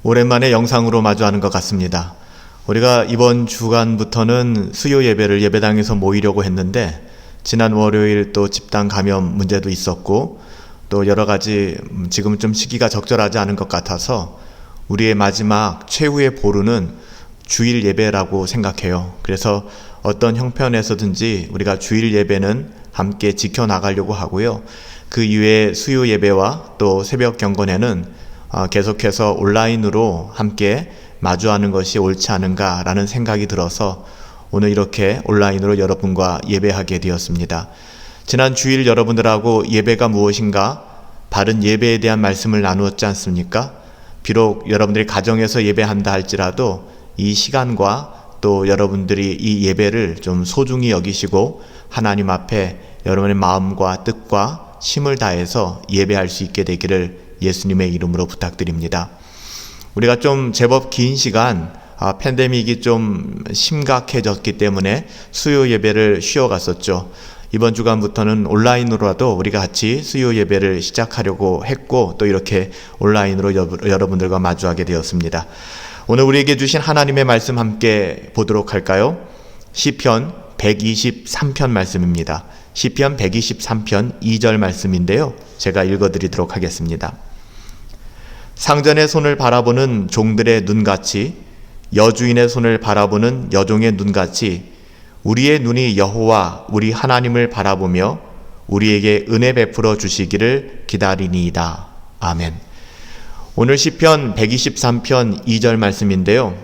오랜만에 영상으로 마주하는 것 같습니다. 우리가 이번 주간부터는 수요 예배를 예배당에서 모이려고 했는데 지난 월요일 또 집단 감염 문제도 있었고 또 여러 가지 지금 좀 시기가 적절하지 않은 것 같아서 우리의 마지막 최후의 보루는 주일 예배라고 생각해요. 그래서 어떤 형편에서든지 우리가 주일 예배는 함께 지켜나가려고 하고요. 그 이외에 수요 예배와 또 새벽 경건에는 계속해서 온라인으로 함께 마주하는 것이 옳지 않은가라는 생각이 들어서 오늘 이렇게 온라인으로 여러분과 예배하게 되었습니다. 지난 주일 여러분들하고 예배가 무엇인가 바른 예배에 대한 말씀을 나누었지 않습니까? 비록 여러분들이 가정에서 예배한다 할지라도 이 시간과 또 여러분들이 이 예배를 좀 소중히 여기시고 하나님 앞에 여러분의 마음과 뜻과 힘을 다해서 예배할 수 있게 되기를 예수님의 이름으로 부탁드립니다. 우리가 좀 제법 긴 시간 팬데믹이 좀 심각해졌기 때문에 수요 예배를 쉬어갔었죠. 이번 주간부터는 온라인으로라도 우리가 같이 수요 예배를 시작하려고 했고 또 이렇게 온라인으로 여러분들과 마주하게 되었습니다. 오늘 우리에게 주신 하나님의 말씀 함께 보도록 할까요? 시편 123편 말씀입니다. 시편 123편 2절 말씀인데요. 제가 읽어드리도록 하겠습니다. 상전의 손을 바라보는 종들의 눈같이 여주인의 손을 바라보는 여종의 눈같이 우리의 눈이 여호와 우리 하나님을 바라보며 우리에게 은혜 베풀어 주시기를 기다리니이다. 아멘. 오늘 시편 123편 2절 말씀인데요.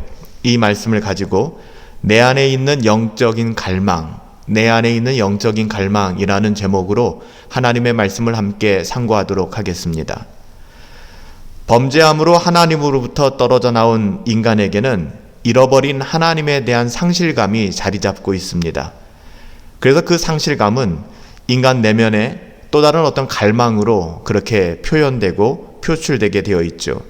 이 말씀을 가지고 내 안에 있는 영적인 갈망, 내 안에 있는 영적인 갈망이라는 제목으로 하나님의 말씀을 함께 상고하도록 하겠습니다. 범죄함으로 하나님으로부터 떨어져 나온 인간에게는 잃어버린 하나님에 대한 상실감이 자리 잡고 있습니다. 그래서 그 상실감은 인간 내면에 또 다른 어떤 갈망으로 그렇게 표현되고 표출되게 되어 있죠.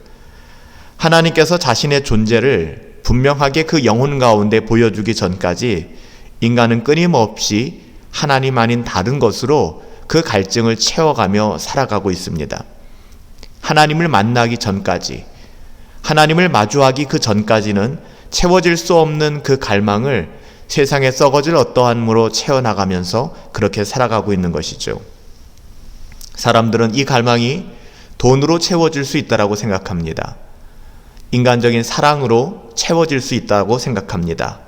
하나님께서 자신의 존재를 분명하게 그 영혼 가운데 보여주기 전까지 인간은 끊임없이 하나님 아닌 다른 것으로 그 갈증을 채워가며 살아가고 있습니다. 하나님을 만나기 전까지, 하나님을 마주하기 그 전까지는 채워질 수 없는 그 갈망을 세상에 썩어질 어떠함으로 채워나가면서 그렇게 살아가고 있는 것이죠. 사람들은 이 갈망이 돈으로 채워질 수 있다고 생각합니다. 인간적인 사랑으로 채워질 수 있다고 생각합니다.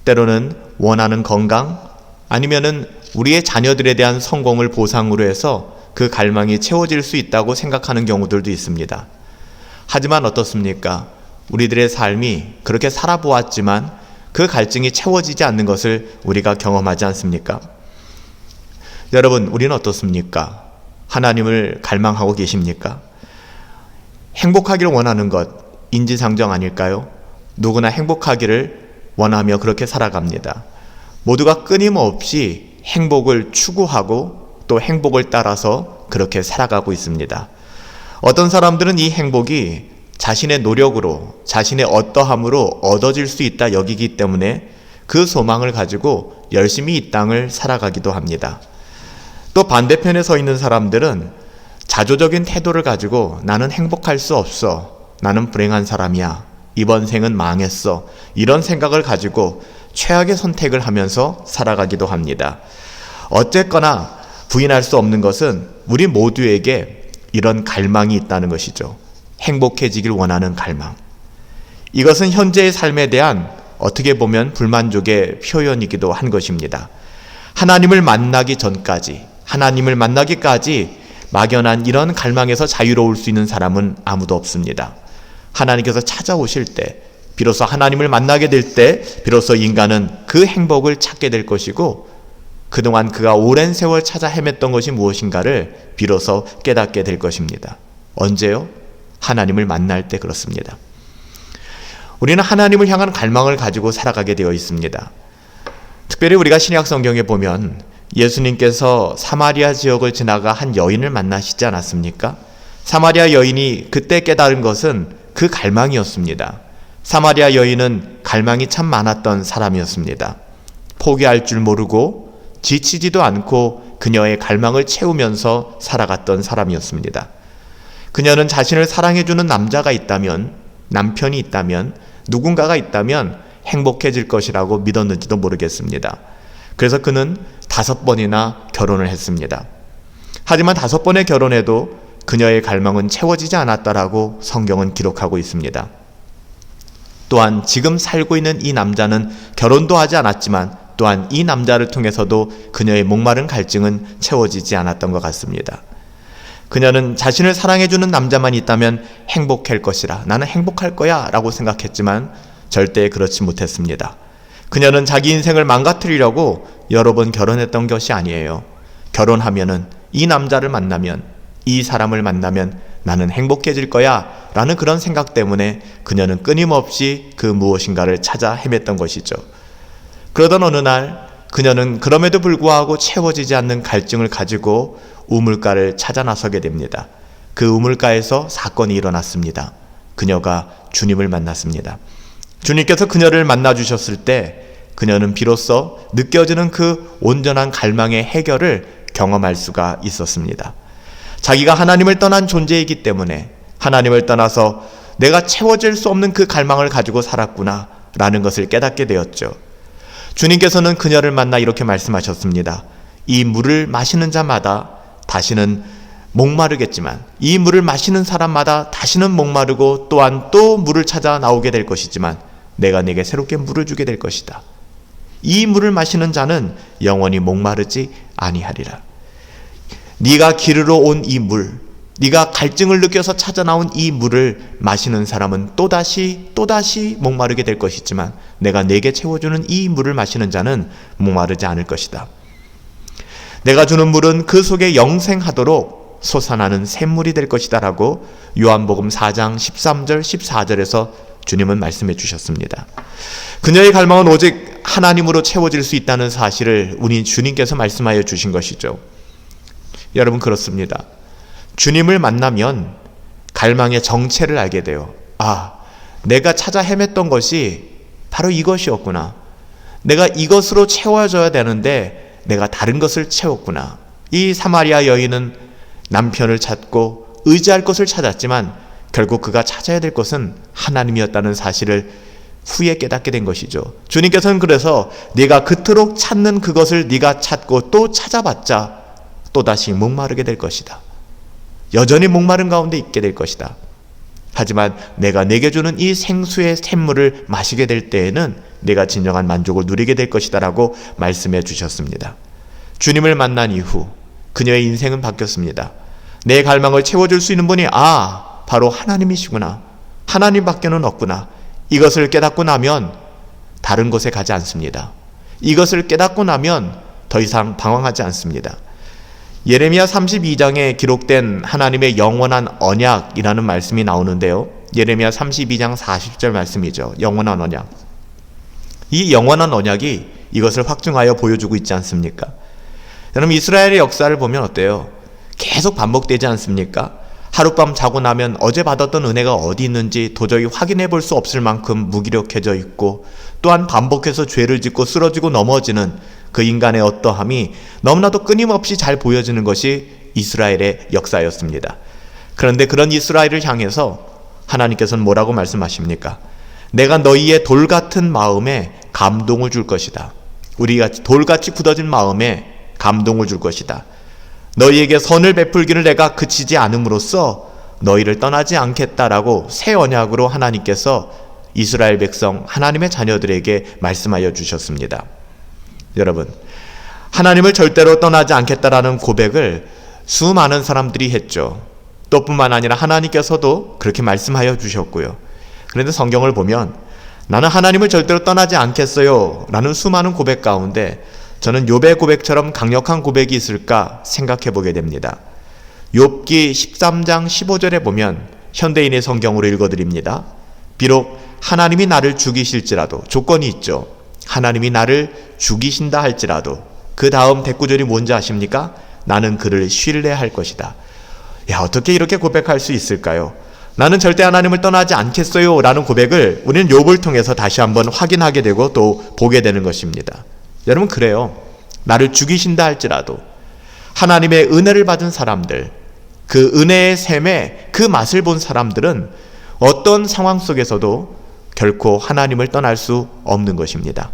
때로는 원하는 건강, 아니면은 우리의 자녀들에 대한 성공을 보상으로 해서 그 갈망이 채워질 수 있다고 생각하는 경우들도 있습니다. 하지만 어떻습니까? 우리들의 삶이 그렇게 살아보았지만 그 갈증이 채워지지 않는 것을 우리가 경험하지 않습니까? 여러분, 우리는 어떻습니까? 하나님을 갈망하고 계십니까? 행복하기를 원하는 것, 인지상정 아닐까요? 누구나 행복하기를 원하며 그렇게 살아갑니다. 모두가 끊임없이 행복을 추구하고 또 행복을 따라서 그렇게 살아가고 있습니다. 어떤 사람들은 이 행복이 자신의 노력으로, 자신의 어떠함으로 얻어질 수 있다 여기기 때문에 그 소망을 가지고 열심히 이 땅을 살아가기도 합니다. 또 반대편에 서 있는 사람들은 자조적인 태도를 가지고 나는 행복할 수 없어, 나는 불행한 사람이야, 이번 생은 망했어, 이런 생각을 가지고 최악의 선택을 하면서 살아가기도 합니다. 어쨌거나 부인할 수 없는 것은 우리 모두에게 이런 갈망이 있다는 것이죠. 행복해지길 원하는 갈망. 이것은 현재의 삶에 대한 어떻게 보면 불만족의 표현이기도 한 것입니다. 하나님을 만나기 전까지, 하나님을 만나기까지 막연한 이런 갈망에서 자유로울 수 있는 사람은 아무도 없습니다. 하나님께서 찾아오실 때, 비로소 하나님을 만나게 될 때, 비로소 인간은 그 행복을 찾게 될 것이고 그동안 그가 오랜 세월 찾아 헤맸던 것이 무엇인가를 비로소 깨닫게 될 것입니다. 언제요? 하나님을 만날 때 그렇습니다. 우리는 하나님을 향한 갈망을 가지고 살아가게 되어 있습니다. 특별히 우리가 신약 성경에 보면 예수님께서 사마리아 지역을 지나가 한 여인을 만나시지 않았습니까? 사마리아 여인이 그때 깨달은 것은 그 갈망이었습니다. 사마리아 여인은 갈망이 참 많았던 사람이었습니다. 포기할 줄 모르고 지치지도 않고 그녀의 갈망을 채우면서 살아갔던 사람이었습니다. 그녀는 자신을 사랑해주는 남자가 있다면 남편이 있다면, 누군가가 있다면 행복해질 것이라고 믿었는지도 모르겠습니다. 그래서 그는 5번이나 결혼을 했습니다. 하지만 5번의 결혼에도 그녀의 갈망은 채워지지 않았다라고 성경은 기록하고 있습니다. 또한 지금 살고 있는 이 남자는 결혼도 하지 않았지만 또한 이 남자를 통해서도 그녀의 목마른 갈증은 채워지지 않았던 것 같습니다. 그녀는 자신을 사랑해주는 남자만 있다면 행복할 것이라, 나는 행복할 거야 라고 생각했지만 절대 그렇지 못했습니다. 그녀는 자기 인생을 망가뜨리려고 여러 번 결혼했던 것이 아니에요. 결혼하면은, 이 남자를 만나면, 이 사람을 만나면 나는 행복해질 거야 라는 그런 생각 때문에 그녀는 끊임없이 그 무엇인가를 찾아 헤맸던 것이죠. 그러던 어느 날 그녀는 그럼에도 불구하고 채워지지 않는 갈증을 가지고 우물가를 찾아 나서게 됩니다. 그 우물가에서 사건이 일어났습니다. 그녀가 주님을 만났습니다. 주님께서 그녀를 만나주셨을 때 그녀는 비로소 느껴지는 그 온전한 갈망의 해결을 경험할 수가 있었습니다. 자기가 하나님을 떠난 존재이기 때문에 하나님을 떠나서 내가 채워질 수 없는 그 갈망을 가지고 살았구나 라는 것을 깨닫게 되었죠. 주님께서는 그녀를 만나 이렇게 말씀하셨습니다. 이 물을 마시는 자마다 다시는 목마르겠지만, 이 물을 마시는 사람마다 다시는 목마르고 또한 또 물을 찾아 나오게 될 것이지만 내가 네게 새롭게 물을 주게 될 것이다. 이 물을 마시는 자는 영원히 목마르지 아니하리라. 네가 기르러 온 이 물, 네가 갈증을 느껴서 찾아 나온 이 물을 마시는 사람은 또다시 목마르게 될 것이지만 내가 네게 채워주는 이 물을 마시는 자는 목마르지 않을 것이다. 내가 주는 물은 그 속에 영생하도록 솟아나는 샘물이 될 것이다 라고 요한복음 4장 13절 14절에서 주님은 말씀해 주셨습니다. 그녀의 갈망은 오직 하나님으로 채워질 수 있다는 사실을 우리 주님께서 말씀하여 주신 것이죠. 여러분, 그렇습니다. 주님을 만나면 갈망의 정체를 알게 돼요. 아, 내가 찾아 헤맸던 것이 바로 이것이었구나. 내가 이것으로 채워져야 되는데 내가 다른 것을 채웠구나. 이 사마리아 여인은 남편을 찾고 의지할 것을 찾았지만 결국 그가 찾아야 될 것은 하나님이었다는 사실을 후에 깨닫게 된 것이죠. 주님께서는 그래서 네가 그토록 찾는 그것을 네가 찾고 또 찾아봤자 또다시 목마르게 될 것이다. 여전히 목마른 가운데 있게 될 것이다. 하지만 내가 내게 주는 이 생수의 샘물을 마시게 될 때에는 내가 진정한 만족을 누리게 될 것이다 라고 말씀해 주셨습니다. 주님을 만난 이후 그녀의 인생은 바뀌었습니다. 내 갈망을 채워줄 수 있는 분이 바로 하나님이시구나. 하나님밖에는 없구나. 이것을 깨닫고 나면 다른 곳에 가지 않습니다. 이것을 깨닫고 나면 더 이상 방황하지 않습니다. 예레미야 32장에 기록된 하나님의 영원한 언약이라는 말씀이 나오는데요. 예레미야 32장 40절 말씀이죠. 영원한 언약. 이 영원한 언약이 이것을 확증하여 보여주고 있지 않습니까? 여러분, 이스라엘의 역사를 보면 어때요? 계속 반복되지 않습니까? 하룻밤 자고 나면 어제 받았던 은혜가 어디 있는지 도저히 확인해 볼 수 없을 만큼 무기력해져 있고, 또한 반복해서 죄를 짓고 쓰러지고 넘어지는 그 인간의 어떠함이 너무나도 끊임없이 잘 보여지는 것이 이스라엘의 역사였습니다. 그런데 그런 이스라엘을 향해서 하나님께서는 뭐라고 말씀하십니까? 내가 너희의 돌같은 마음에 감동을 줄 것이다. 우리가 돌같이 굳어진 마음에 감동을 줄 것이다. 너희에게 선을 베풀기를 내가 그치지 않음으로써 너희를 떠나지 않겠다라고 새 언약으로 하나님께서 이스라엘 백성, 하나님의 자녀들에게 말씀하여 주셨습니다. 여러분, 하나님을 절대로 떠나지 않겠다라는 고백을 수많은 사람들이 했죠. 또 뿐만 아니라 하나님께서도 그렇게 말씀하여 주셨고요. 그런데 성경을 보면 나는 하나님을 절대로 떠나지 않겠어요 라는 수많은 고백 가운데 저는 욥의 고백처럼 강력한 고백이 있을까 생각해 보게 됩니다. 욥기 13장 15절에 보면 현대인의 성경으로 읽어드립니다. 비록 하나님이 나를 죽이실지라도, 조건이 있죠. 하나님이 나를 죽이신다 할지라도 그 다음 대구절이 뭔지 아십니까? 나는 그를 신뢰할 것이다. 야, 어떻게 이렇게 고백할 수 있을까요? 나는 절대 하나님을 떠나지 않겠어요 라는 고백을 우리는 욥을 통해서 다시 한번 확인하게 되고 또 보게 되는 것입니다. 여러분, 그래요. 나를 죽이신다 할지라도 하나님의 은혜를 받은 사람들, 그 은혜의 샘에 그 맛을 본 사람들은 어떤 상황 속에서도 결코 하나님을 떠날 수 없는 것입니다.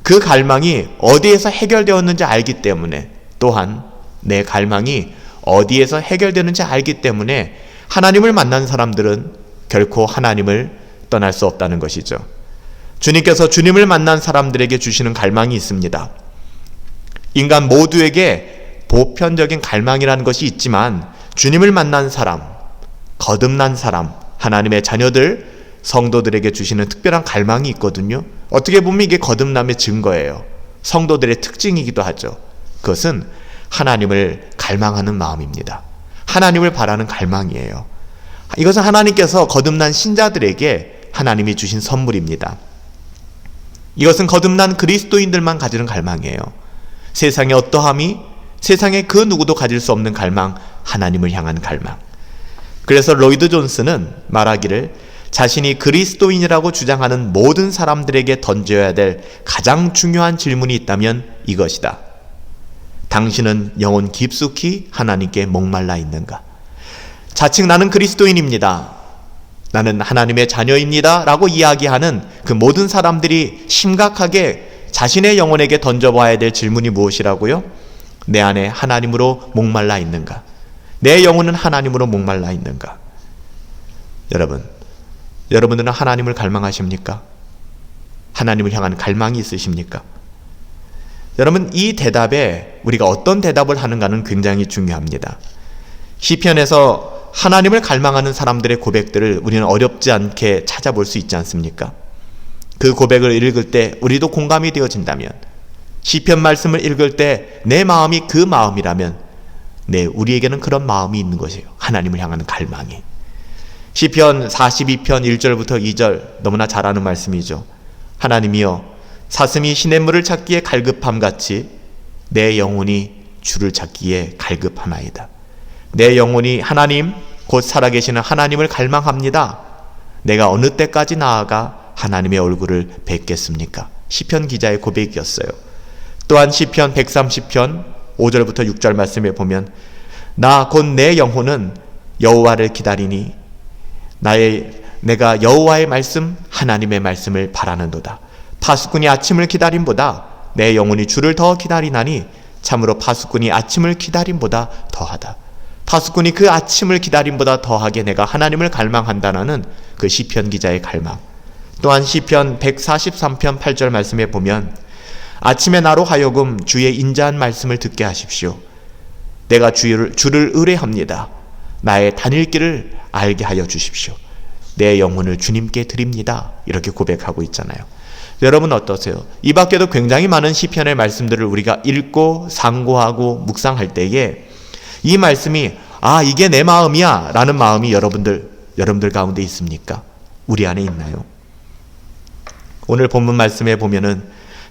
그 갈망이 어디에서 해결되었는지 알기 때문에, 또한 내 갈망이 어디에서 해결되는지 알기 때문에 하나님을 만난 사람들은 결코 하나님을 떠날 수 없다는 것이죠. 주님께서 주님을 만난 사람들에게 주시는 갈망이 있습니다. 인간 모두에게 보편적인 갈망이라는 것이 있지만 주님을 만난 사람, 거듭난 사람, 하나님의 자녀들, 성도들에게 주시는 특별한 갈망이 있거든요. 어떻게 보면 이게 거듭남의 증거예요. 성도들의 특징이기도 하죠. 그것은 하나님을 갈망하는 마음입니다. 하나님을 바라는 갈망이에요. 이것은 하나님께서 거듭난 신자들에게 하나님이 주신 선물입니다. 이것은 거듭난 그리스도인들만 가지는 갈망이에요. 세상의 어떠함이, 세상의 그 누구도 가질 수 없는 갈망, 하나님을 향한 갈망. 그래서 로이드 존스는 말하기를 자신이 그리스도인이라고 주장하는 모든 사람들에게 던져야 될 가장 중요한 질문이 있다면 이것이다. 당신은 영혼 깊숙이 하나님께 목말라 있는가? 자칭 나는 그리스도인입니다, 나는 하나님의 자녀입니다 라고 이야기하는 그 모든 사람들이 심각하게 자신의 영혼에게 던져봐야 될 질문이 무엇이라고요? 내 안에 하나님으로 목말라 있는가? 내 영혼은 하나님으로 목말라 있는가? 여러분들은 하나님을 갈망하십니까? 하나님을 향한 갈망이 있으십니까? 여러분, 이 대답에 우리가 어떤 대답을 하는가는 굉장히 중요합니다. 시편에서 하나님을 갈망하는 사람들의 고백들을 우리는 어렵지 않게 찾아볼 수 있지 않습니까? 그 고백을 읽을 때 우리도 공감이 되어진다면, 시편 말씀을 읽을 때 내 마음이 그 마음이라면 우리에게는 그런 마음이 있는 것이에요. 하나님을 향하는 갈망이. 시편 42편 1절부터 2절 너무나 잘 아는 말씀이죠. 하나님이여, 사슴이 시냇물을 찾기에 갈급함같이 내 영혼이 주를 찾기에 갈급하나이다. 내 영혼이 하나님, 곧 살아계시는 하나님을 갈망합니다. 내가 어느 때까지 나아가 하나님의 얼굴을 뵙겠습니까? 시편 기자의 고백이었어요. 또한 시편 130편 5절부터 6절 말씀에 보면 나 곧 내 영혼은 여호와를 기다리니 내가 여호와의 말씀, 하나님의 말씀을 바라는도다. 파수꾼이 아침을 기다림보다 내 영혼이 주를 더 기다리나니 참으로 파수꾼이 아침을 기다림보다 더하다. 파수꾼이 그 아침을 기다림보다 더하게 내가 하나님을 갈망한다는 그 시편 기자의 갈망. 또한 시편 143편 8절 말씀에 보면 아침에 나로 하여금 주의 인자한 말씀을 듣게 하십시오. 내가 주를 의뢰합니다. 나의 다닐 길을 알게 하여 주십시오. 내 영혼을 주님께 드립니다. 이렇게 고백하고 있잖아요. 여러분 어떠세요? 이 밖에도 굉장히 많은 시편의 말씀들을 우리가 읽고 상고하고 묵상할 때에 이 말씀이 이게 내 마음이야 라는 마음이 여러분들 가운데 있습니까? 우리 안에 있나요? 오늘 본문 말씀에 보면은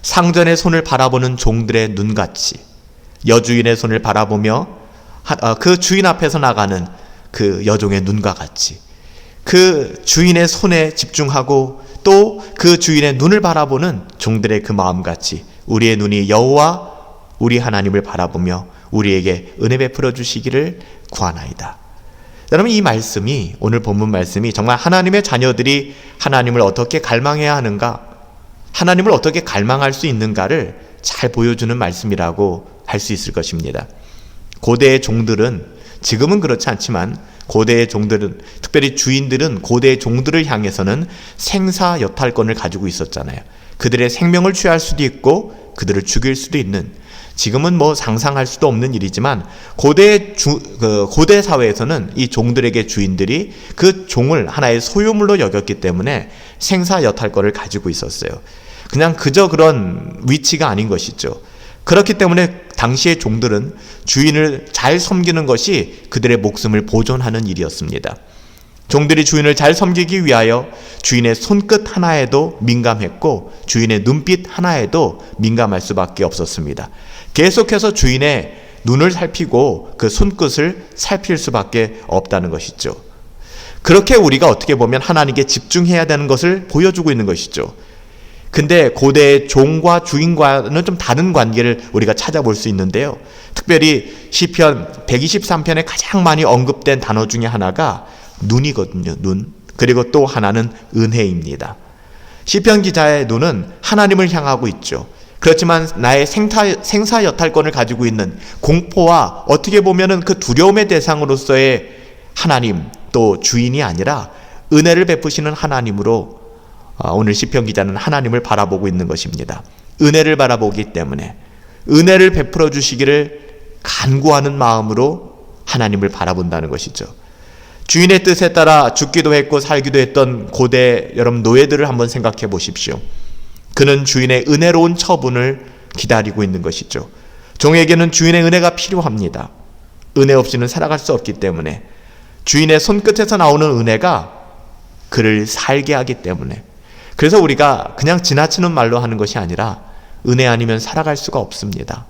상전의 손을 바라보는 종들의 눈같이 여주인의 손을 바라보며 그 주인 앞에서 나가는 그 여종의 눈과 같이 그 주인의 손에 집중하고 또 그 주인의 눈을 바라보는 종들의 그 마음같이 우리의 눈이 여호와 우리 하나님을 바라보며 우리에게 은혜 베풀어 주시기를 구하나이다. 여러분, 이 말씀이, 오늘 본문 말씀이 정말 하나님의 자녀들이 하나님을 어떻게 갈망해야 하는가, 하나님을 어떻게 갈망할 수 있는가를 잘 보여주는 말씀이라고 할 수 있을 것입니다. 고대의 종들은, 지금은 그렇지 않지만 고대의 종들은, 특별히 주인들은 고대의 종들을 향해서는 생사여탈권을 가지고 있었잖아요. 그들의 생명을 취할 수도 있고 그들을 죽일 수도 있는, 지금은 상상할 수도 없는 일이지만 고대 사회에서는 이 종들에게 주인들이 그 종을 하나의 소유물로 여겼기 때문에 생사여탈권을 가지고 있었어요. 그냥 그저 그런 위치가 아닌 것이죠. 그렇기 때문에 당시의 종들은 주인을 잘 섬기는 것이 그들의 목숨을 보존하는 일이었습니다. 종들이 주인을 잘 섬기기 위하여 주인의 손끝 하나에도 민감했고 주인의 눈빛 하나에도 민감할 수밖에 없었습니다. 계속해서 주인의 눈을 살피고 그 손끝을 살필 수밖에 없다는 것이죠. 그렇게 우리가 어떻게 보면 하나님께 집중해야 되는 것을 보여주고 있는 것이죠. 근데 고대의 종과 주인과는 좀 다른 관계를 우리가 찾아볼 수 있는데요. 특별히 시편 123편에 가장 많이 언급된 단어 중에 하나가 눈이거든요. 눈. 그리고 또 하나는 은혜입니다. 시편 기자의 눈은 하나님을 향하고 있죠. 그렇지만 나의 생사 여탈권을 가지고 있는 공포와 어떻게 보면은 그 두려움의 대상으로서의 하나님, 또 주인이 아니라 은혜를 베푸시는 하나님으로 오늘 시편 기자는 하나님을 바라보고 있는 것입니다. 은혜를 바라보기 때문에 은혜를 베풀어 주시기를 간구하는 마음으로 하나님을 바라본다는 것이죠. 주인의 뜻에 따라 죽기도 했고 살기도 했던 고대 여러분 노예들을 한번 생각해 보십시오. 그는 주인의 은혜로운 처분을 기다리고 있는 것이죠. 종에게는 주인의 은혜가 필요합니다. 은혜 없이는 살아갈 수 없기 때문에 주인의 손끝에서 나오는 은혜가 그를 살게 하기 때문에, 그래서 우리가 그냥 지나치는 말로 하는 것이 아니라 은혜 아니면 살아갈 수가 없습니다.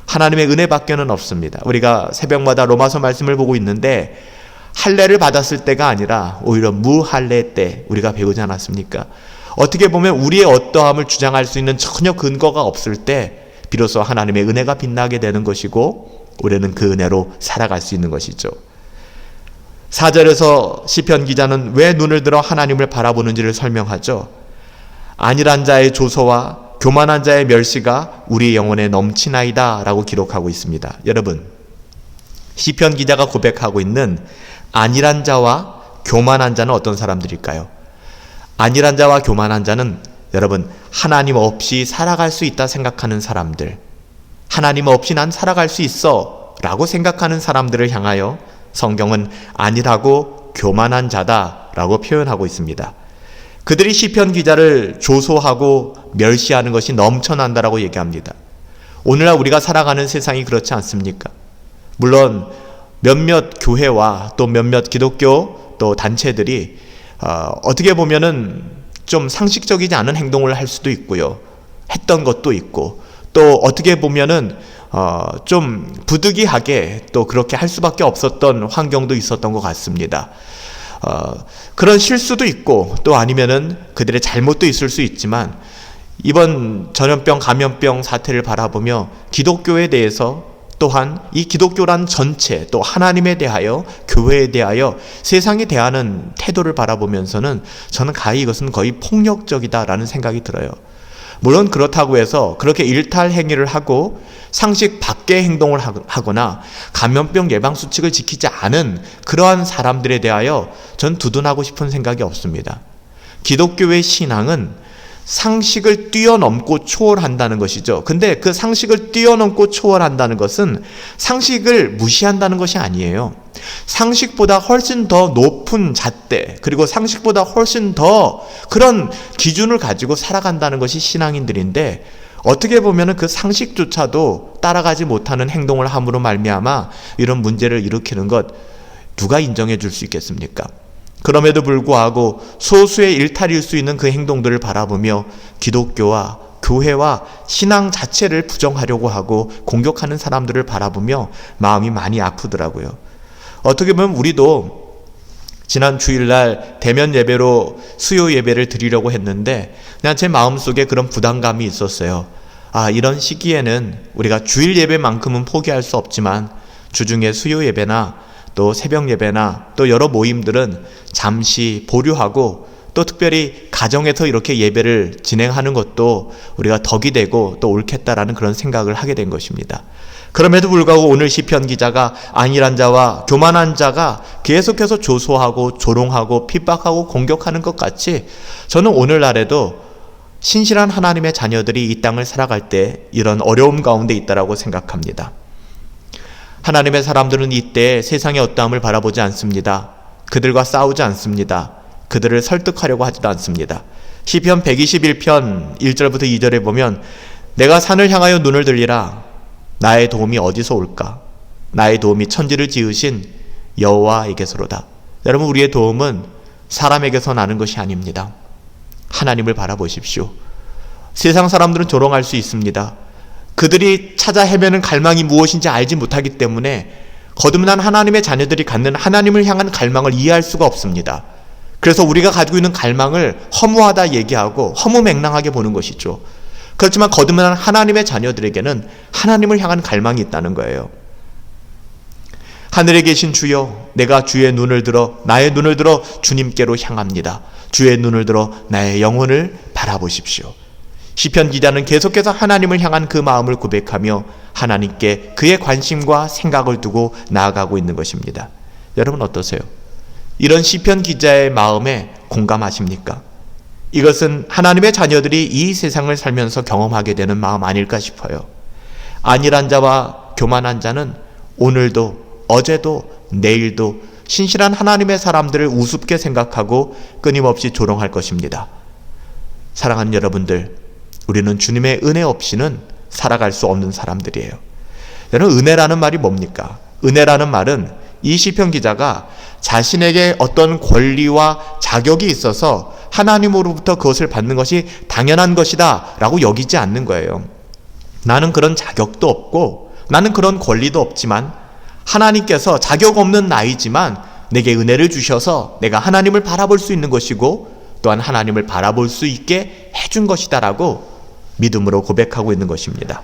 하나님의 은혜밖에는 없습니다. 우리가 새벽마다 로마서 말씀을 보고 있는데 할례를 받았을 때가 아니라 오히려 무할례 때 우리가 배우지 않았습니까? 어떻게 보면 우리의 어떠함을 주장할 수 있는 전혀 근거가 없을 때 비로소 하나님의 은혜가 빛나게 되는 것이고 우리는 그 은혜로 살아갈 수 있는 것이죠. 4절에서 시편 기자는 왜 눈을 들어 하나님을 바라보는지를 설명하죠. 안일한 자의 조소와 교만한 자의 멸시가 우리 영혼에 넘치나이다 라고 기록하고 있습니다. 여러분, 시편 기자가 고백하고 있는 안일한 자와 교만한 자는 어떤 사람들일까요? 안일한 자와 교만한 자는 여러분, 하나님 없이 살아갈 수 있다 생각하는 사람들, 하나님 없이 난 살아갈 수 있어 라고 생각하는 사람들을 향하여 성경은 안일하고 교만한 자다라고 표현하고 있습니다. 그들이 시편 기자를 조소하고 멸시하는 것이 넘쳐난다라고 얘기합니다. 오늘날 우리가 살아가는 세상이 그렇지 않습니까? 물론 몇몇 교회와 또 몇몇 기독교 또 단체들이 어떻게 보면은 좀 상식적이지 않은 행동을 할 수도 있고요. 했던 것도 있고, 또 어떻게 보면은 좀 부득이하게 또 그렇게 할 수밖에 없었던 환경도 있었던 것 같습니다. 그런 실수도 있고 또 아니면은 그들의 잘못도 있을 수 있지만 이번 전염병 감염병 사태를 바라보며 기독교에 대해서 또한 이 기독교란 전체 또 하나님에 대하여 교회에 대하여 세상에 대하는 태도를 바라보면서는 저는 가히 이것은 거의 폭력적이다라는 생각이 들어요. 물론 그렇다고 해서 그렇게 일탈 행위를 하고 상식 밖의 행동을 하거나 감염병 예방 수칙을 지키지 않은 그러한 사람들에 대하여 전 두둔하고 싶은 생각이 없습니다. 기독교의 신앙은 상식을 뛰어넘고 초월한다는 것이죠. 근데 그 상식을 뛰어넘고 초월한다는 것은 상식을 무시한다는 것이 아니에요. 상식보다 훨씬 더 높은 잣대, 그리고 상식보다 훨씬 더 그런 기준을 가지고 살아간다는 것이 신앙인들인데, 어떻게 보면 그 상식조차도 따라가지 못하는 행동을 함으로 말미암아 이런 문제를 일으키는 것 누가 인정해 줄 수 있겠습니까? 그럼에도 불구하고 소수의 일탈일 수 있는 그 행동들을 바라보며 기독교와 교회와 신앙 자체를 부정하려고 하고 공격하는 사람들을 바라보며 마음이 많이 아프더라고요. 어떻게 보면 우리도 지난 주일날 대면 예배로 수요 예배를 드리려고 했는데 그냥 제 마음속에 그런 부담감이 있었어요. 이런 시기에는 우리가 주일 예배만큼은 포기할 수 없지만 주중에 수요 예배나 또 새벽 예배나 또 여러 모임들은 잠시 보류하고 또 특별히 가정에서 이렇게 예배를 진행하는 것도 우리가 덕이 되고 또 옳겠다라는 그런 생각을 하게 된 것입니다. 그럼에도 불구하고 오늘 시편 기자가 안일한 자와 교만한 자가 계속해서 조소하고 조롱하고 핍박하고 공격하는 것 같이 저는 오늘날에도 신실한 하나님의 자녀들이 이 땅을 살아갈 때 이런 어려움 가운데 있다라고 생각합니다. 하나님의 사람들은 이때 세상의 어떠함을 바라보지 않습니다. 그들과 싸우지 않습니다. 그들을 설득하려고 하지도 않습니다. 시편 121편 1절부터 2절에 보면 내가 산을 향하여 눈을 들리라. 나의 도움이 어디서 올까? 나의 도움이 천지를 지으신 여호와에게서로다. 여러분, 우리의 도움은 사람에게서 나는 것이 아닙니다. 하나님을 바라보십시오. 세상 사람들은 조롱할 수 있습니다. 그들이 찾아 헤매는 갈망이 무엇인지 알지 못하기 때문에 거듭난 하나님의 자녀들이 갖는 하나님을 향한 갈망을 이해할 수가 없습니다. 그래서 우리가 가지고 있는 갈망을 허무하다 얘기하고 허무맹랑하게 보는 것이죠. 그렇지만 거듭난 하나님의 자녀들에게는 하나님을 향한 갈망이 있다는 거예요. 하늘에 계신 주여, 내가 주의 눈을 들어 나의 눈을 들어 주님께로 향합니다. 주의 눈을 들어 나의 영혼을 바라보십시오. 시편 기자는 계속해서 하나님을 향한 그 마음을 고백하며 하나님께 그의 관심과 생각을 두고 나아가고 있는 것입니다. 여러분 어떠세요? 이런 시편 기자의 마음에 공감하십니까? 이것은 하나님의 자녀들이 이 세상을 살면서 경험하게 되는 마음 아닐까 싶어요. 안일한 자와 교만한 자는 오늘도 어제도 내일도 신실한 하나님의 사람들을 우습게 생각하고 끊임없이 조롱할 것입니다. 사랑하는 여러분들, 우리는 주님의 은혜 없이는 살아갈 수 없는 사람들이에요. 여러분, 은혜라는 말이 뭡니까? 은혜라는 말은 이 시편 기자가 자신에게 어떤 권리와 자격이 있어서 하나님으로부터 그것을 받는 것이 당연한 것이다 라고 여기지 않는 거예요. 나는 그런 자격도 없고 나는 그런 권리도 없지만 하나님께서 자격 없는 나이지만 내게 은혜를 주셔서 내가 하나님을 바라볼 수 있는 것이고 또한 하나님을 바라볼 수 있게 해준 것이다 라고 믿음으로 고백하고 있는 것입니다.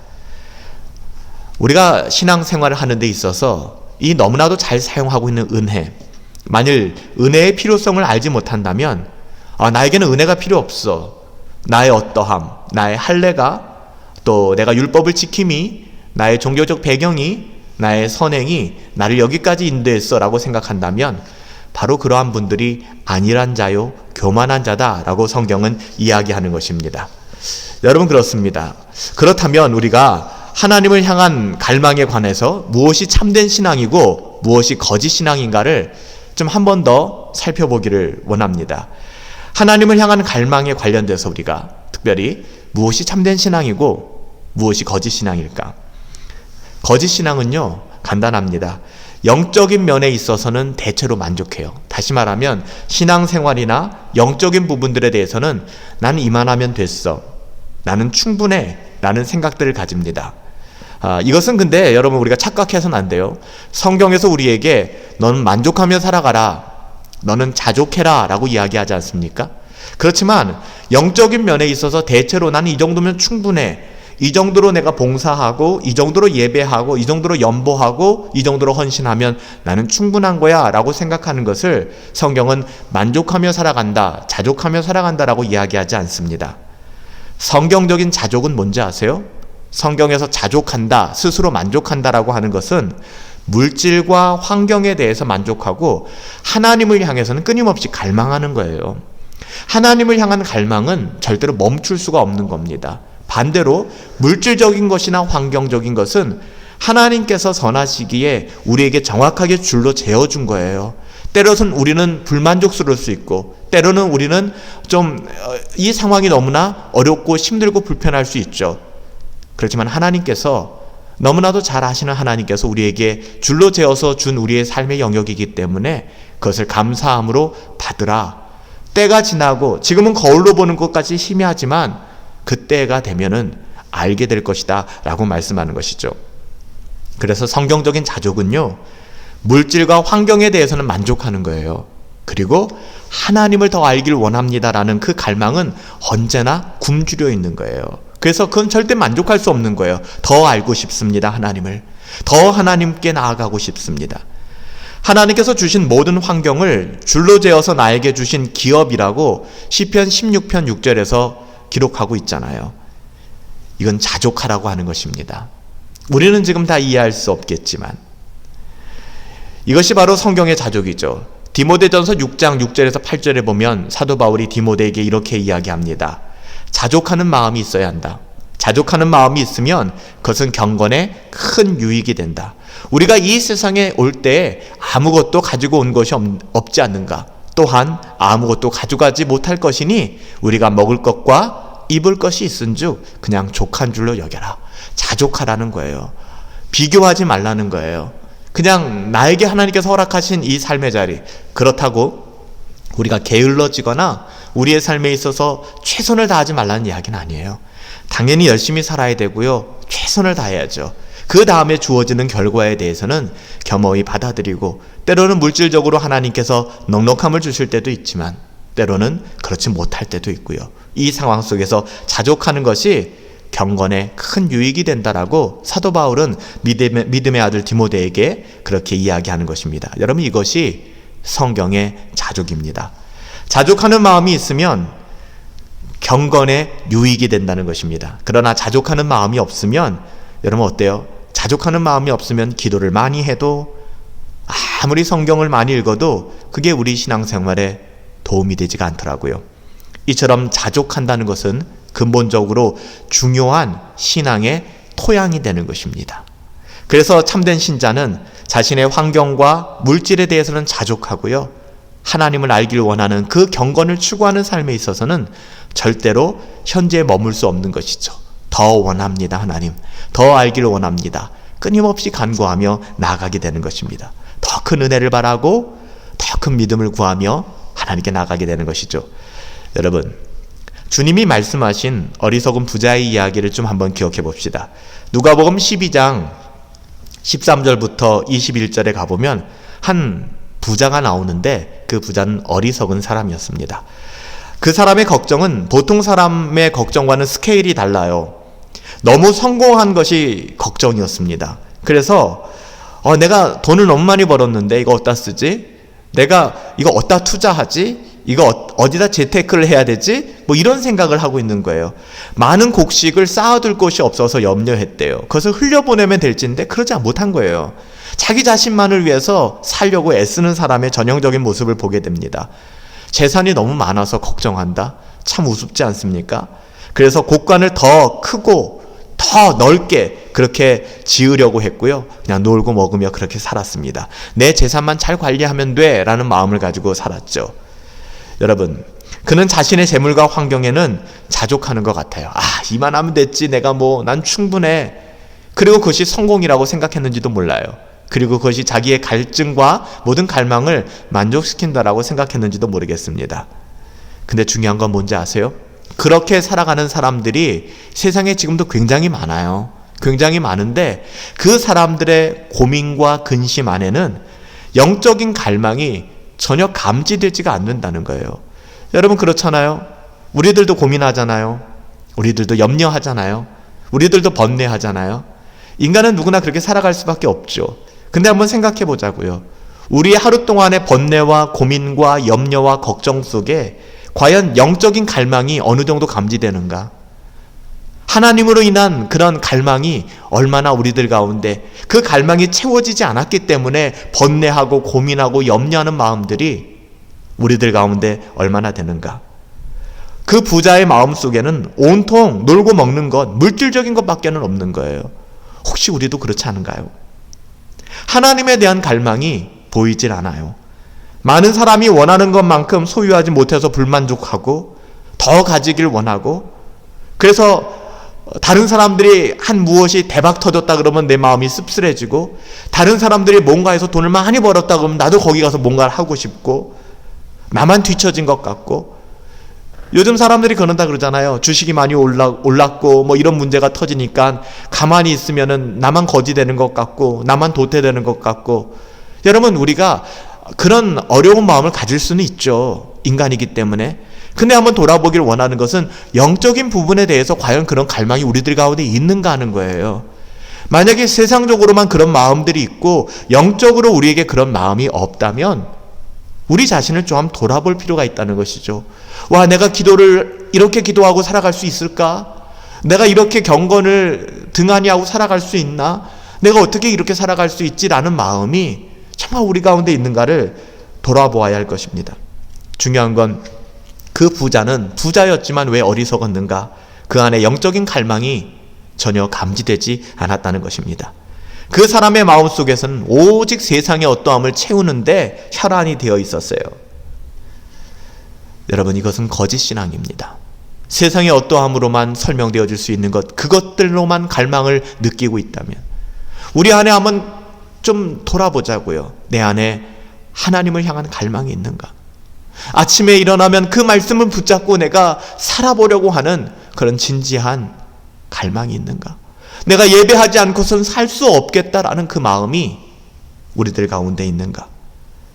우리가 신앙생활을 하는 데 있어서 이 너무나도 잘 사용하고 있는 은혜, 만일 은혜의 필요성을 알지 못한다면 나에게는 은혜가 필요 없어, 나의 어떠함, 나의 할례가, 또 내가 율법을 지킴이, 나의 종교적 배경이, 나의 선행이 나를 여기까지 인도했어 라고 생각한다면 바로 그러한 분들이 안일한 자요 교만한 자다 라고 성경은 이야기하는 것입니다. 여러분, 그렇습니다. 그렇다면 우리가 하나님을 향한 갈망에 관해서 무엇이 참된 신앙이고 무엇이 거짓 신앙인가를 좀 한 번 더 살펴보기를 원합니다. 하나님을 향한 갈망에 관련돼서 우리가 특별히 무엇이 참된 신앙이고 무엇이 거짓 신앙일까? 거짓 신앙은요, 간단합니다. 영적인 면에 있어서는 대체로 만족해요. 다시 말하면 신앙생활이나 영적인 부분들에 대해서는 나는 이만하면 됐어, 나는 충분해 라는 생각들을 가집니다. 이것은 근데 여러분, 우리가 착각해서는 안 돼요. 성경에서 우리에게 너는 만족하며 살아가라, 너는 자족해라 라고 이야기하지 않습니까? 그렇지만 영적인 면에 있어서 대체로 나는 이 정도면 충분해, 이 정도로 내가 봉사하고 이 정도로 예배하고 이 정도로 연보하고 이 정도로 헌신하면 나는 충분한 거야 라고 생각하는 것을 성경은 만족하며 살아간다, 자족하며 살아간다 라고 이야기하지 않습니다. 성경적인 자족은 뭔지 아세요? 성경에서 자족한다, 스스로 만족한다라고 하는 것은 물질과 환경에 대해서 만족하고 하나님을 향해서는 끊임없이 갈망하는 거예요. 하나님을 향한 갈망은 절대로 멈출 수가 없는 겁니다. 반대로 물질적인 것이나 환경적인 것은 하나님께서 선하시기에 우리에게 정확하게 줄로 재어준 거예요. 때로는 우리는 불만족스러울 수 있고 때로는 우리는 좀 이 상황이 너무나 어렵고 힘들고 불편할 수 있죠. 그렇지만 하나님께서, 너무나도 잘 아시는 하나님께서 우리에게 줄로 재어서 준 우리의 삶의 영역이기 때문에 그것을 감사함으로 받으라. 때가 지나고 지금은 거울로 보는 것까지 희미하지만 그 때가 되면은 알게 될 것이다 라고 말씀하는 것이죠. 그래서 성경적인 자족은요, 물질과 환경에 대해서는 만족하는 거예요. 그리고 하나님을 더 알길 원합니다라는 그 갈망은 언제나 굶주려 있는 거예요. 그래서 그건 절대 만족할 수 없는 거예요. 더 알고 싶습니다. 하나님을 더 하나님께 나아가고 싶습니다. 하나님께서 주신 모든 환경을 줄로 재어서 나에게 주신 기업이라고 시편 16편 6절에서 기록하고 있잖아요. 이건 자족하라고 하는 것입니다. 우리는 지금 다 이해할 수 없겠지만 이것이 바로 성경의 자족이죠. 디모데전서 6장 6절에서 8절에 보면 사도 바울이 디모데에게 이렇게 이야기합니다. 자족하는 마음이 있어야 한다. 자족하는 마음이 있으면 그것은 경건에 큰 유익이 된다. 우리가 이 세상에 올 때 아무것도 가지고 온 것이 없지 않는가? 또한 아무것도 가져가지 못할 것이니 우리가 먹을 것과 입을 것이 있은즉 그냥 족한 줄로 여겨라. 자족하라는 거예요. 비교하지 말라는 거예요. 그냥 나에게 하나님께서 허락하신 이 삶의 자리, 그렇다고 우리가 게을러지거나 우리의 삶에 있어서 최선을 다하지 말라는 이야기는 아니에요. 당연히 열심히 살아야 되고요, 최선을 다해야죠. 그 다음에 주어지는 결과에 대해서는 겸허히 받아들이고 때로는 물질적으로 하나님께서 넉넉함을 주실 때도 있지만 때로는 그렇지 못할 때도 있고요. 이 상황 속에서 자족하는 것이 경건에 큰 유익이 된다라고 사도 바울은 믿음의 아들 디모데에게 그렇게 이야기하는 것입니다. 여러분, 이것이 성경의 자족입니다. 자족하는 마음이 있으면 경건에 유익이 된다는 것입니다. 그러나 자족하는 마음이 없으면, 여러분 어때요? 자족하는 마음이 없으면 기도를 많이 해도, 아무리 성경을 많이 읽어도 그게 우리 신앙생활에 도움이 되지가 않더라고요. 이처럼 자족한다는 것은 근본적으로 중요한 신앙의 토양이 되는 것입니다. 그래서 참된 신자는 자신의 환경과 물질에 대해서는 자족하고요, 하나님을 알기를 원하는 그 경건을 추구하는 삶에 있어서는 절대로 현재에 머물 수 없는 것이죠. 더 원합니다. 하나님, 더 알기를 원합니다. 끊임없이 간구하며 나아가게 되는 것입니다. 더 큰 은혜를 바라고 더 큰 믿음을 구하며 하나님께 나아가게 되는 것이죠. 여러분, 주님이 말씀하신 어리석은 부자의 이야기를 좀 한번 기억해 봅시다. 누가복음 12장 13절부터 21절에 가보면 한 부자가 나오는데, 그 부자는 어리석은 사람이었습니다. 그 사람의 걱정은 보통 사람의 걱정과는 스케일이 달라요. 너무 성공한 것이 걱정이었습니다. 그래서 내가 돈을 너무 많이 벌었는데 이거 어디다 쓰지? 내가 이거 어디다 투자하지? 이거 어디다 재테크를 해야 되지? 뭐 이런 생각을 하고 있는 거예요. 많은 곡식을 쌓아둘 곳이 없어서 염려했대요. 그것을 흘려보내면 될지인데 그러지 못한 거예요. 자기 자신만을 위해서 살려고 애쓰는 사람의 전형적인 모습을 보게 됩니다. 재산이 너무 많아서 걱정한다? 참 우습지 않습니까? 그래서 곳간을 더 크고 더 넓게 그렇게 지으려고 했고요. 그냥 놀고 먹으며 그렇게 살았습니다. 내 재산만 잘 관리하면 돼 라는 마음을 가지고 살았죠. 여러분, 그는 자신의 재물과 환경에는 자족하는 것 같아요. 이만하면 됐지, 내가 난 충분해. 그리고 그것이 성공이라고 생각했는지도 몰라요. 그리고 그것이 자기의 갈증과 모든 갈망을 만족시킨다라고 생각했는지도 모르겠습니다. 근데 중요한 건 뭔지 아세요? 그렇게 살아가는 사람들이 세상에 지금도 굉장히 많아요. 굉장히 많은데 그 사람들의 고민과 근심 안에는 영적인 갈망이 전혀 감지되지가 않는다는 거예요. 여러분 그렇잖아요. 우리들도 고민하잖아요. 우리들도 염려하잖아요. 우리들도 번뇌하잖아요. 인간은 누구나 그렇게 살아갈 수밖에 없죠. 근데 한번 생각해 보자고요. 우리 하루 동안의 번뇌와 고민과 염려와 걱정 속에 과연 영적인 갈망이 어느 정도 감지되는가? 하나님으로 인한 그런 갈망이 얼마나 우리들 가운데, 그 갈망이 채워지지 않았기 때문에 번뇌하고 고민하고 염려하는 마음들이 우리들 가운데 얼마나 되는가? 그 부자의 마음 속에는 온통 놀고 먹는 것, 물질적인 것밖에는 없는 거예요. 혹시 우리도 그렇지 않은가요? 하나님에 대한 갈망이 보이질 않아요. 많은 사람이 원하는 것만큼 소유하지 못해서 불만족하고 더 가지길 원하고, 그래서 다른 사람들이 한 무엇이 대박 터졌다 그러면 내 마음이 씁쓸해지고, 다른 사람들이 뭔가에서 돈을 많이 벌었다 그러면 나도 거기 가서 뭔가를 하고 싶고, 나만 뒤처진 것 같고. 요즘 사람들이 그런다 그러잖아요. 주식이 많이 올랐고 뭐 이런 문제가 터지니까 가만히 있으면은 나만 거지 되는 것 같고, 나만 도태되는 것 같고. 여러분, 우리가 그런 어려운 마음을 가질 수는 있죠. 인간이기 때문에. 근데 한번 돌아보길 원하는 것은 영적인 부분에 대해서 과연 그런 갈망이 우리들 가운데 있는가 하는 거예요. 만약에 세상적으로만 그런 마음들이 있고 영적으로 우리에게 그런 마음이 없다면 우리 자신을 좀 돌아볼 필요가 있다는 것이죠. 와, 내가 기도를 이렇게 기도하고 살아갈 수 있을까? 내가 이렇게 경건을 등한히 하고 살아갈 수 있나? 내가 어떻게 이렇게 살아갈 수 있지라는 마음이 정말 우리 가운데 있는가를 돌아보아야 할 것입니다. 중요한 건 그 부자는 부자였지만 왜 어리석었는가? 그 안에 영적인 갈망이 전혀 감지되지 않았다는 것입니다. 그 사람의 마음속에서는 오직 세상의 어떠함을 채우는데 혈안이 되어 있었어요. 여러분, 이것은 거짓 신앙입니다. 세상의 어떠함으로만 설명되어질 수 있는 것, 그것들로만 갈망을 느끼고 있다면 우리 안에 한번 좀 돌아보자고요. 내 안에 하나님을 향한 갈망이 있는가? 아침에 일어나면 그 말씀을 붙잡고 내가 살아보려고 하는 그런 진지한 갈망이 있는가? 내가 예배하지 않고서는 살 수 없겠다라는 그 마음이 우리들 가운데 있는가?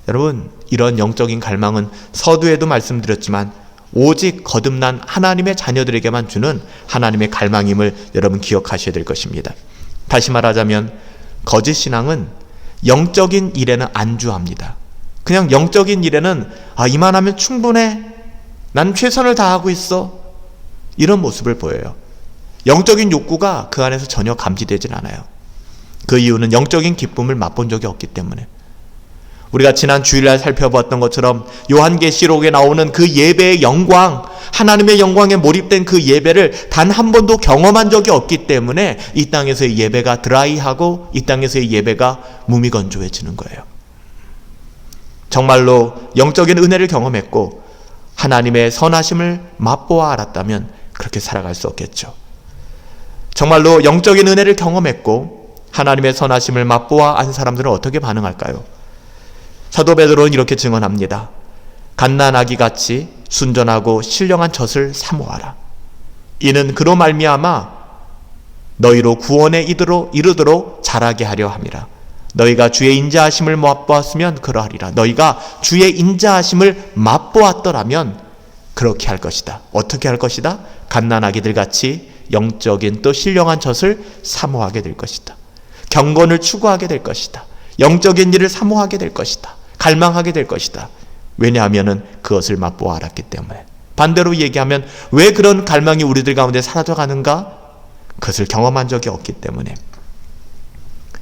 여러분, 이런 영적인 갈망은 서두에도 말씀드렸지만 오직 거듭난 하나님의 자녀들에게만 주는 하나님의 갈망임을 여러분 기억하셔야 될 것입니다. 다시 말하자면 거짓 신앙은 영적인 일에는 안주합니다. 그냥 영적인 일에는 이만하면 충분해, 난 최선을 다하고 있어, 이런 모습을 보여요. 영적인 욕구가 그 안에서 전혀 감지되진 않아요. 그 이유는 영적인 기쁨을 맛본 적이 없기 때문에. 우리가 지난 주일날 살펴봤던 것처럼 요한계시록에 나오는 그 예배의 영광, 하나님의 영광에 몰입된 그 예배를 단 한 번도 경험한 적이 없기 때문에 이 땅에서의 예배가 드라이하고 이 땅에서의 예배가 무미건조해지는 거예요. 정말로 영적인 은혜를 경험했고 하나님의 선하심을 맛보아 알았다면 그렇게 살아갈 수 없겠죠. 정말로 영적인 은혜를 경험했고 하나님의 선하심을 맛보아 안 사람들은 어떻게 반응할까요? 사도 베드로는 이렇게 증언합니다. 갓난아기 같이 순전하고 신령한 젖을 사모하라. 이는 그로 말미암아 너희로 구원에 이르도록 자라게 하려 함이라. 너희가 주의 인자하심을 맛보았으면 그러하리라. 너희가 주의 인자하심을 맛보았더라면 그렇게 할 것이다. 어떻게 할 것이다? 갓난아기들 같이 영적인 또 신령한 젖을 사모하게 될 것이다. 경건을 추구하게 될 것이다. 영적인 일을 사모하게 될 것이다. 갈망하게 될 것이다. 왜냐하면 그것을 맛보아 알았기 때문에. 반대로 얘기하면 왜 그런 갈망이 우리들 가운데 사라져가는가? 그것을 경험한 적이 없기 때문에.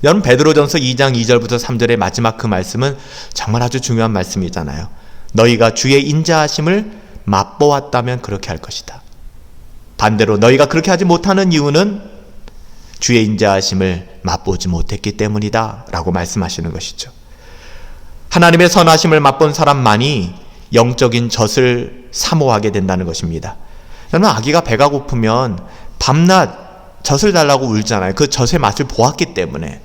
여러분, 베드로전서 2장 2절부터 3절의 마지막 그 말씀은 정말 아주 중요한 말씀이잖아요. 너희가 주의 인자하심을 맛보았다면 그렇게 할 것이다. 반대로 너희가 그렇게 하지 못하는 이유는 주의 인자하심을 맛보지 못했기 때문이다 라고 말씀하시는 것이죠. 하나님의 선하심을 맛본 사람만이 영적인 젖을 사모하게 된다는 것입니다. 여러분, 아기가 배가 고프면 밤낮 젖을 달라고 울잖아요. 그 젖의 맛을 보았기 때문에.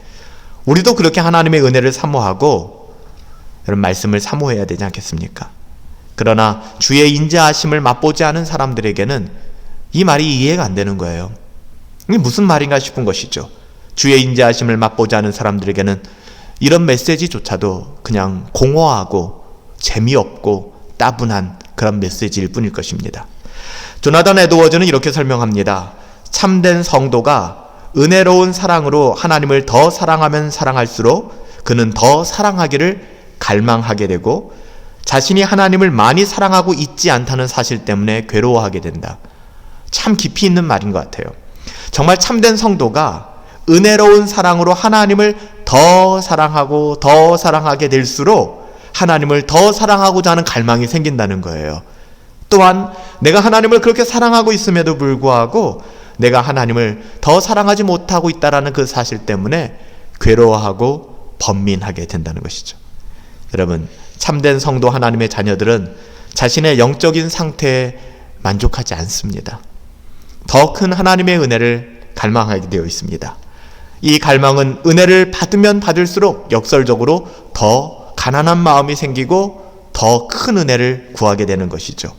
우리도 그렇게 하나님의 은혜를 사모하고 여러분 말씀을 사모해야 되지 않겠습니까? 그러나 주의 인자하심을 맛보지 않은 사람들에게는 이 말이 이해가 안 되는 거예요. 이게 무슨 말인가 싶은 것이죠. 주의 인자하심을 맛보지 않은 사람들에게는 이런 메시지조차도 그냥 공허하고 재미없고 따분한 그런 메시지일 뿐일 것입니다. 조나단 에드워즈는 이렇게 설명합니다. 참된 성도가 은혜로운 사랑으로 하나님을 더 사랑하면 사랑할수록 그는 더 사랑하기를 갈망하게 되고 자신이 하나님을 많이 사랑하고 있지 않다는 사실 때문에 괴로워하게 된다. 참 깊이 있는 말인 것 같아요. 정말 참된 성도가 은혜로운 사랑으로 하나님을 더 사랑하고 더 사랑하게 될수록 하나님을 더 사랑하고자 하는 갈망이 생긴다는 거예요. 또한 내가 하나님을 그렇게 사랑하고 있음에도 불구하고 내가 하나님을 더 사랑하지 못하고 있다는 그 사실 때문에 괴로워하고 번민하게 된다는 것이죠. 여러분, 참된 성도 하나님의 자녀들은 자신의 영적인 상태에 만족하지 않습니다. 더 큰 하나님의 은혜를 갈망하게 되어 있습니다. 이 갈망은 은혜를 받으면 받을수록 역설적으로 더 가난한 마음이 생기고 더 큰 은혜를 구하게 되는 것이죠.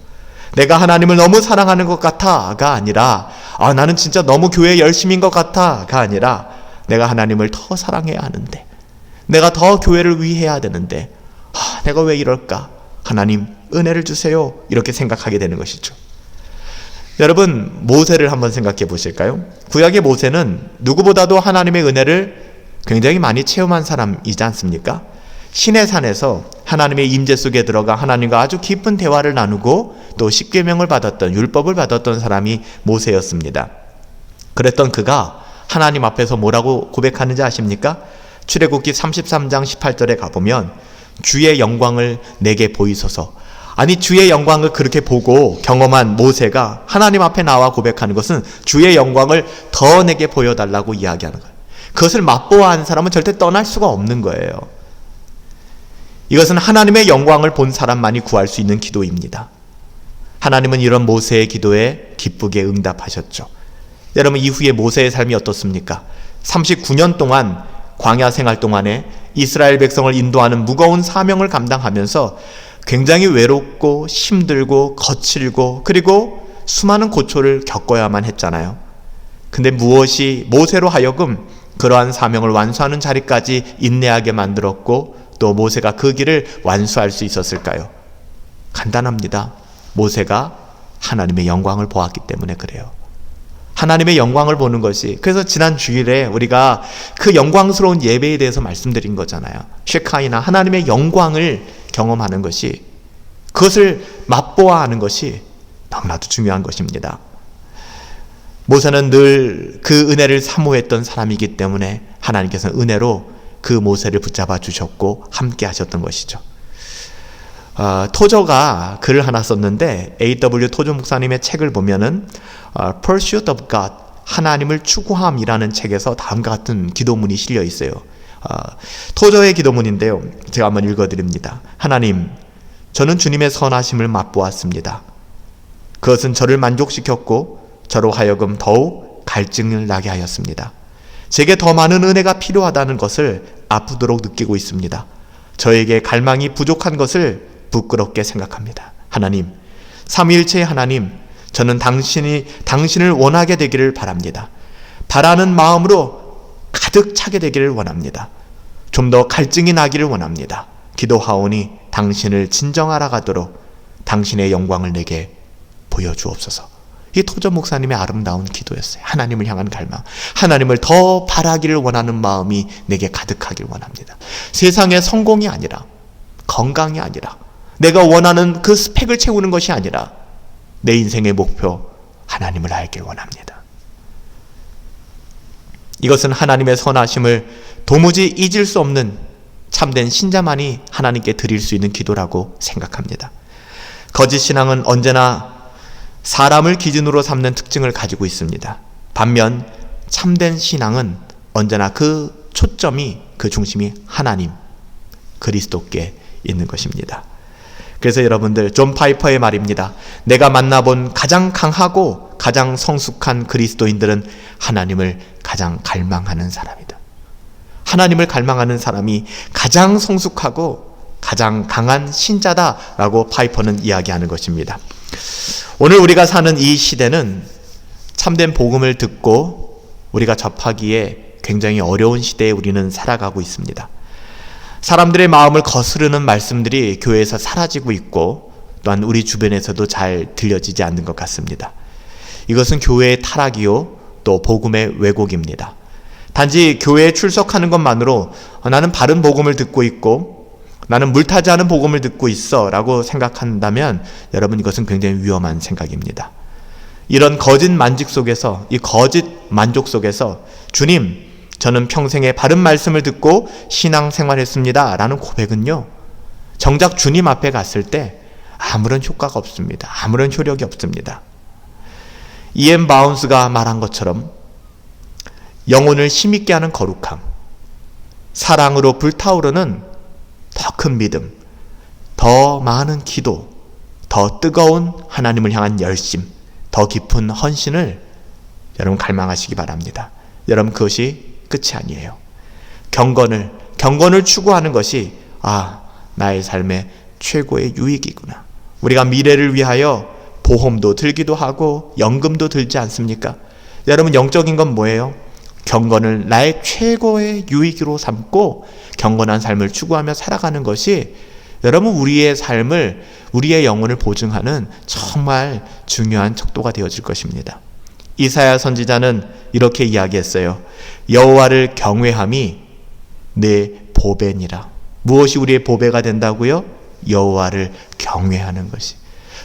내가 하나님을 너무 사랑하는 것 같아가 아니라 나는 진짜 너무 교회 열심인 것 같아가 아니라 내가 하나님을 더 사랑해야 하는데 내가 더 교회를 위해야 되는데 내가 왜 이럴까? 하나님 은혜를 주세요. 이렇게 생각하게 되는 것이죠. 여러분, 모세를 한번 생각해 보실까요? 구약의 모세는 누구보다도 하나님의 은혜를 굉장히 많이 체험한 사람이지 않습니까? 시내산에서 하나님의 임재 속에 들어가 하나님과 아주 깊은 대화를 나누고 또 십계명을 받았던, 율법을 받았던 사람이 모세였습니다. 그랬던 그가 하나님 앞에서 뭐라고 고백하는지 아십니까? 출애굽기 33장 18절에 가보면 주의 영광을 내게 보이소서. 아니, 주의 영광을 그렇게 보고 경험한 모세가 하나님 앞에 나와 고백하는 것은 주의 영광을 더 내게 보여달라고 이야기하는 거예요. 그것을 맛보아 한 사람은 절대 떠날 수가 없는 거예요. 이것은 하나님의 영광을 본 사람만이 구할 수 있는 기도입니다. 하나님은 이런 모세의 기도에 기쁘게 응답하셨죠. 여러분, 이후에 모세의 삶이 어떻습니까? 39년 동안 광야 생활 동안에 이스라엘 백성을 인도하는 무거운 사명을 감당하면서 굉장히 외롭고 힘들고 거칠고 그리고 수많은 고초를 겪어야만 했잖아요. 근데 무엇이 모세로 하여금 그러한 사명을 완수하는 자리까지 인내하게 만들었고 또 모세가 그 길을 완수할 수 있었을까요? 간단합니다. 모세가 하나님의 영광을 보았기 때문에 그래요. 하나님의 영광을 보는 것이, 그래서 지난 주일에 우리가 그 영광스러운 예배에 대해서 말씀드린 거잖아요. 쉐카이나 하나님의 영광을 경험하는 것이, 그것을 맛보아하는 것이 너무나도 중요한 것입니다. 모세는 늘 그 은혜를 사모했던 사람이기 때문에 하나님께서는 은혜로 그 모세를 붙잡아 주셨고 함께 하셨던 것이죠. 토저가 글을 하나 썼는데, A.W. 토저 목사님의 책을 보면은 Pursuit of God, 하나님을 추구함이라는 책에서 다음과 같은 기도문이 실려 있어요. 토저의 기도문인데요, 제가 한번 읽어드립니다. 하나님, 저는 주님의 선하심을 맛보았습니다. 그것은 저를 만족시켰고 저로 하여금 더욱 갈증을 나게 하였습니다. 제게 더 많은 은혜가 필요하다는 것을 아프도록 느끼고 있습니다. 저에게 갈망이 부족한 것을 부끄럽게 생각합니다. 하나님, 삼위일체의 하나님, 저는 당신을 원하게 되기를 바랍니다. 바라는 마음으로 가득 차게 되기를 원합니다. 좀 더 갈증이 나기를 원합니다. 기도하오니 당신을 진정 알아가도록 당신의 영광을 내게 보여주옵소서. 이 토저 목사님의 아름다운 기도였어요. 하나님을 향한 갈망, 하나님을 더 바라기를 원하는 마음이 내게 가득하길 원합니다. 세상의 성공이 아니라, 건강이 아니라, 내가 원하는 그 스펙을 채우는 것이 아니라 내 인생의 목표, 하나님을 알길 원합니다. 이것은 하나님의 선하심을 도무지 잊을 수 없는 참된 신자만이 하나님께 드릴 수 있는 기도라고 생각합니다. 거짓 신앙은 언제나 사람을 기준으로 삼는 특징을 가지고 있습니다. 반면 참된 신앙은 언제나 그 초점이, 그 중심이 하나님, 그리스도께 있는 것입니다. 그래서 여러분들, 존 파이퍼의 말입니다. 내가 만나본 가장 강하고 가장 성숙한 그리스도인들은 하나님을 가장 갈망하는 사람이다. 하나님을 갈망하는 사람이 가장 성숙하고 가장 강한 신자다라고 파이퍼는 이야기하는 것입니다. 오늘 우리가 사는 이 시대는 참된 복음을 듣고 우리가 접하기에 굉장히 어려운 시대에 우리는 살아가고 있습니다. 사람들의 마음을 거스르는 말씀들이 교회에서 사라지고 있고, 또한 우리 주변에서도 잘 들려지지 않는 것 같습니다. 이것은 교회의 타락이요, 또 복음의 왜곡입니다. 단지 교회에 출석하는 것만으로 나는 바른 복음을 듣고 있고, 나는 물타지 않은 복음을 듣고 있어 라고 생각한다면 여러분, 이것은 굉장히 위험한 생각입니다. 이런 거짓 만족 속에서, 이 거짓 만족 속에서 주님, 저는 평생에 바른 말씀을 듣고 신앙생활했습니다 라는 고백은요, 정작 주님 앞에 갔을 때 아무런 효과가 없습니다. 아무런 효력이 없습니다. E.M. 바운스가 말한 것처럼 영혼을 힘있게 하는 거룩함, 사랑으로 불타오르는 더 큰 믿음, 더 많은 기도, 더 뜨거운 하나님을 향한 열심, 더 깊은 헌신을 여러분 갈망하시기 바랍니다. 여러분, 그것이 끝이 아니에요. 경건을 추구하는 것이 나의 삶의 최고의 유익이구나. 우리가 미래를 위하여 보험도 들기도 하고 연금도 들지 않습니까? 여러분, 영적인 건 뭐예요? 경건을 나의 최고의 유익으로 삼고 경건한 삶을 추구하며 살아가는 것이 여러분, 우리의 삶을, 우리의 영혼을 보증하는 정말 중요한 척도가 되어질 것입니다. 이사야 선지자는 이렇게 이야기했어요. 여호와를 경외함이 내 보배니라. 무엇이 우리의 보배가 된다고요? 여호와를 경외하는 것이.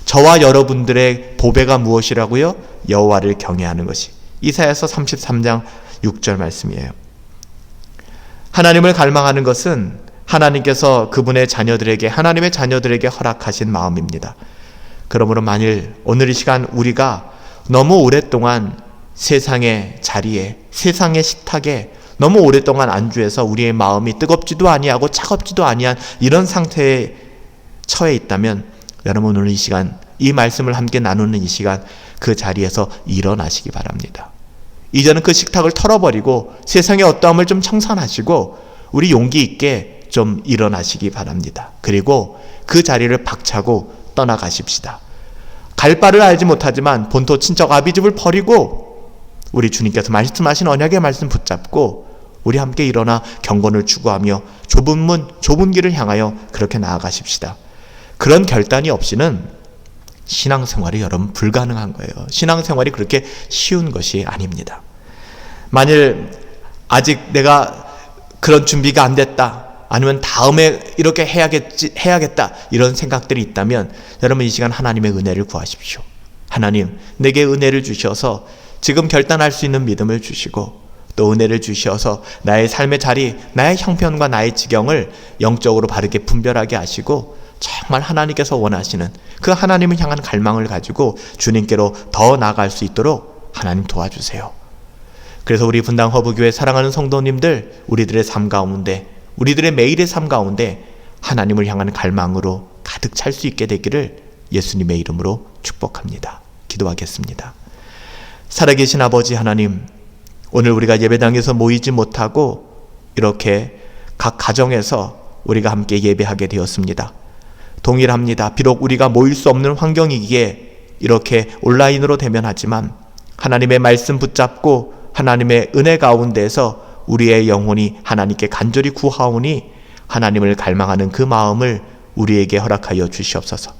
저와 여러분들의 보배가 무엇이라고요? 여호와를 경외하는 것이. 이사야서 33장 6절 말씀이에요. 하나님을 갈망하는 것은 하나님께서 그분의 자녀들에게, 하나님의 자녀들에게 허락하신 마음입니다. 그러므로 만일 오늘 이 시간 우리가 너무 오랫동안 세상의 자리에, 세상의 식탁에 너무 오랫동안 안주해서 우리의 마음이 뜨겁지도 아니하고 차갑지도 아니한 이런 상태에 처해 있다면 여러분, 오늘 이 시간, 이 말씀을 함께 나누는 이 시간, 그 자리에서 일어나시기 바랍니다. 이제는 그 식탁을 털어버리고 세상의 어떠함을 좀 청산하시고 우리 용기 있게 좀 일어나시기 바랍니다. 그리고 그 자리를 박차고 떠나가십시다. 갈 바를 알지 못하지만 본토 친척 아비집을 버리고 우리 주님께서 말씀하신 언약의 말씀 붙잡고 우리 함께 일어나 경건을 추구하며 좁은 문, 좁은 길을 향하여 그렇게 나아가십시다. 그런 결단이 없이는 신앙생활이 여러분 불가능한 거예요. 신앙생활이 그렇게 쉬운 것이 아닙니다. 만일 아직 내가 그런 준비가 안 됐다, 아니면 다음에 이렇게 해야겠다 이런 생각들이 있다면 여러분 이 시간 하나님의 은혜를 구하십시오. 하나님, 내게 은혜를 주셔서 지금 결단할 수 있는 믿음을 주시고 또 은혜를 주셔서 나의 삶의 자리, 나의 형편과 나의 지경을 영적으로 바르게 분별하게 하시고 정말 하나님께서 원하시는 그 하나님을 향한 갈망을 가지고 주님께로 더 나아갈 수 있도록 하나님 도와주세요. 그래서 우리 분당 허브교회 사랑하는 성도님들, 우리들의 삶 가운데, 우리들의 매일의 삶 가운데 하나님을 향한 갈망으로 가득 찰 수 있게 되기를 예수님의 이름으로 축복합니다. 기도하겠습니다. 살아계신 아버지 하나님, 오늘 우리가 예배당에서 모이지 못하고 이렇게 각 가정에서 우리가 함께 예배하게 되었습니다. 동일합니다. 비록 우리가 모일 수 없는 환경이기에 이렇게 온라인으로 대면하지만 하나님의 말씀 붙잡고 하나님의 은혜 가운데서 우리의 영혼이 하나님께 간절히 구하오니 하나님을 갈망하는 그 마음을 우리에게 허락하여 주시옵소서.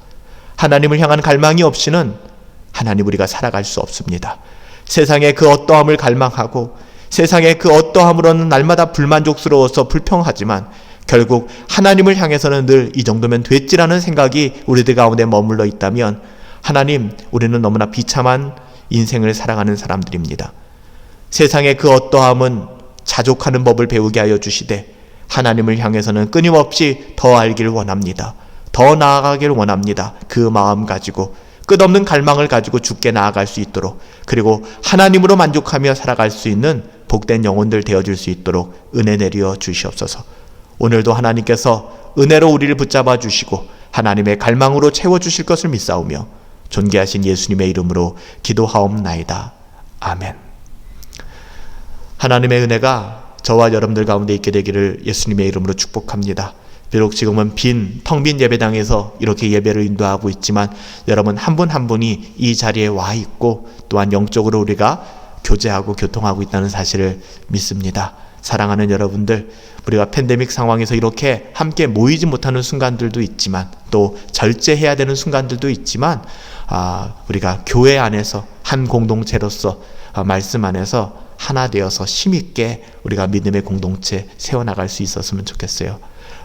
하나님을 향한 갈망이 없이는 하나님 우리가 살아갈 수 없습니다. 세상의 그 어떠함을 갈망하고 세상의 그 어떠함으로는 날마다 불만족스러워서 불평하지만 결국 하나님을 향해서는 늘 이 정도면 됐지라는 생각이 우리들 가운데 머물러 있다면 하나님, 우리는 너무나 비참한 인생을 살아가는 사람들입니다. 세상의 그 어떠함은 자족하는 법을 배우게 하여 주시되 하나님을 향해서는 끊임없이 더 알기를 원합니다. 더 나아가길 원합니다. 그 마음 가지고 끝없는 갈망을 가지고 주께 나아갈 수 있도록, 그리고 하나님으로 만족하며 살아갈 수 있는 복된 영혼들 되어줄 수 있도록 은혜 내려 주시옵소서. 오늘도 하나님께서 은혜로 우리를 붙잡아 주시고 하나님의 갈망으로 채워주실 것을 믿사오며 존귀하신 예수님의 이름으로 기도하옵나이다. 아멘. 하나님의 은혜가 저와 여러분들 가운데 있게 되기를 예수님의 이름으로 축복합니다. 비록 지금은 텅 빈 예배당에서 이렇게 예배를 인도하고 있지만 여러분 한 분 한 분이 이 자리에 와 있고 또한 영적으로 우리가 교제하고 교통하고 있다는 사실을 믿습니다. 사랑하는 여러분들, 우리가 팬데믹 상황에서 이렇게 함께 모이지 못하는 순간들도 있지만 또 절제해야 되는 순간들도 있지만 우리가 교회 안에서 한 공동체로서 말씀 안에서 하나 되어서 힘있게 우리가 믿음의 공동체 세워나갈 수 있었으면 좋겠어요.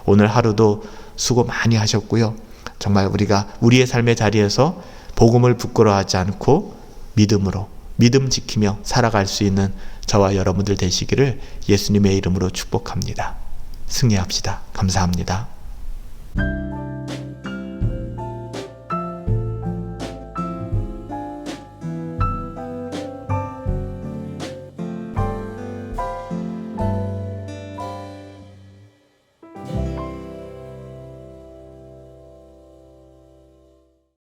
오늘 하루도 수고 많이 하셨고요. 정말 우리가 우리의 삶의 자리에서 복음을 부끄러워하지 않고 믿음으로 믿음 지키며 살아갈 수 있는 저와 여러분들 되시기를 예수님의 이름으로 축복합니다. 승리합시다. 감사합니다.